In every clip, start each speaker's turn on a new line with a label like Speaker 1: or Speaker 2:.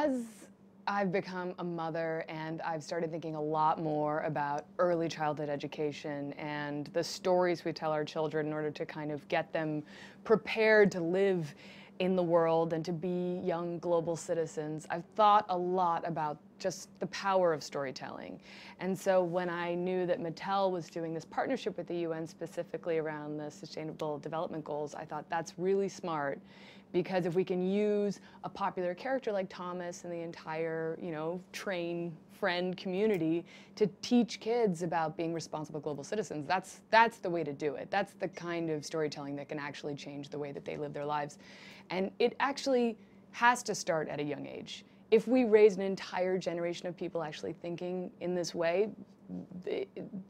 Speaker 1: As I've become a mother and I've started thinking a lot more about early childhood education and the stories we tell our children in order to kind of get them prepared to live in the world and to be young global citizens, I've thought a lot about just the power of storytelling. And so when I knew that Mattel was doing this partnership with the UN specifically around the Sustainable Development Goals, I thought that's really smart, because if we can use a popular character like Thomas and the entire, train friend community to teach kids about being responsible global citizens, that's the way to do it. That's the kind of storytelling that can actually change the way that they live their lives. And it actually has to start at a young age. If we raise an entire generation of people actually thinking in this way,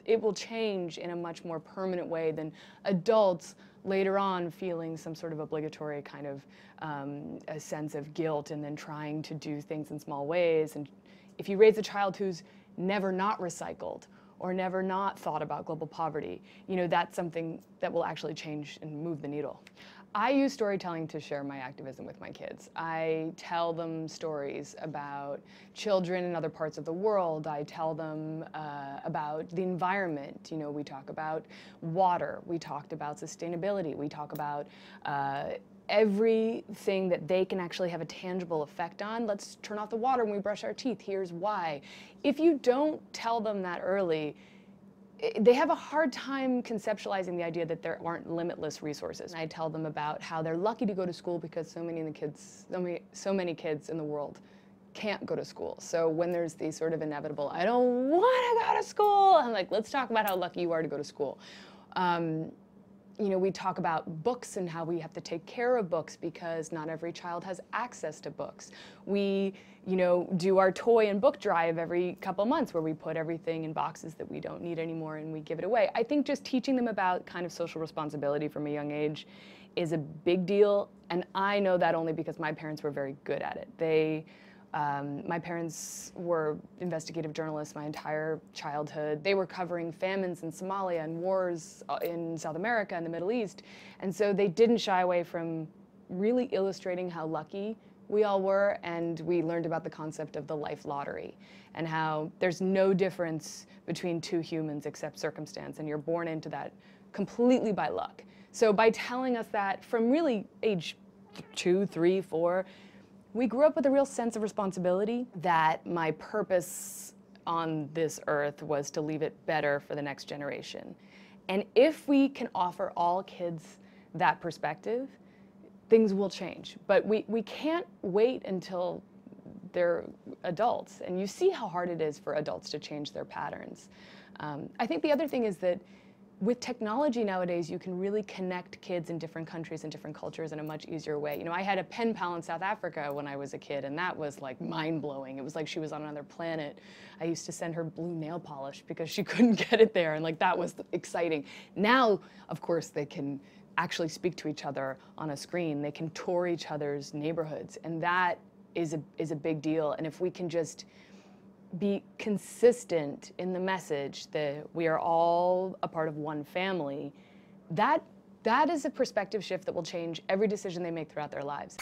Speaker 1: it will change in a much more permanent way than adults later on feeling some sort of obligatory kind of a sense of guilt and then trying to do things in small ways. And if you raise a child who's never not recycled or never not thought about global poverty, that's something that will actually change and move the needle. I use storytelling to share my activism with my kids. I tell them stories about children in other parts of the world. I tell them about the environment. We talk about water. We talked about sustainability. We talk about everything that they can actually have a tangible effect on. Let's turn off the water when we brush our teeth. Here's why. If you don't tell them that early, they have a hard time conceptualizing the idea that there aren't limitless resources. I tell them about how they're lucky to go to school because so many kids in the world can't go to school. So when there's the sort of inevitable, I don't want to go to school, I'm like, let's talk about how lucky you are to go to school. We talk about books and how we have to take care of books because not every child has access to books. We, do our toy and book drive every couple months where we put everything in boxes that we don't need anymore and we give it away. I think just teaching them about kind of social responsibility from a young age is a big deal, and I know that only because my parents were very good at it. My parents were investigative journalists my entire childhood. They were covering famines in Somalia and wars in South America and the Middle East. And so they didn't shy away from really illustrating how lucky we all were. And we learned about the concept of the life lottery and how there's no difference between two humans except circumstance. And you're born into that completely by luck. So by telling us that from really age 2, 3, 4, we grew up with a real sense of responsibility that my purpose on this earth was to leave it better for the next generation. And if we can offer all kids that perspective, things will change. But we can't wait until they're adults. And you see how hard it is for adults to change their patterns. I think the other thing is that with technology nowadays, you can really connect kids in different countries and different cultures in a much easier way. I had a pen pal in South Africa when I was a kid, and that was like mind-blowing. It was like she was on another planet. I used to send her blue nail polish because she couldn't get it there, and that was exciting. Now, of course, they can actually speak to each other on a screen. They can tour each other's neighborhoods, and that is a big deal. And if we can just be consistent in the message that we are all a part of one family, that is a perspective shift that will change every decision they make throughout their lives.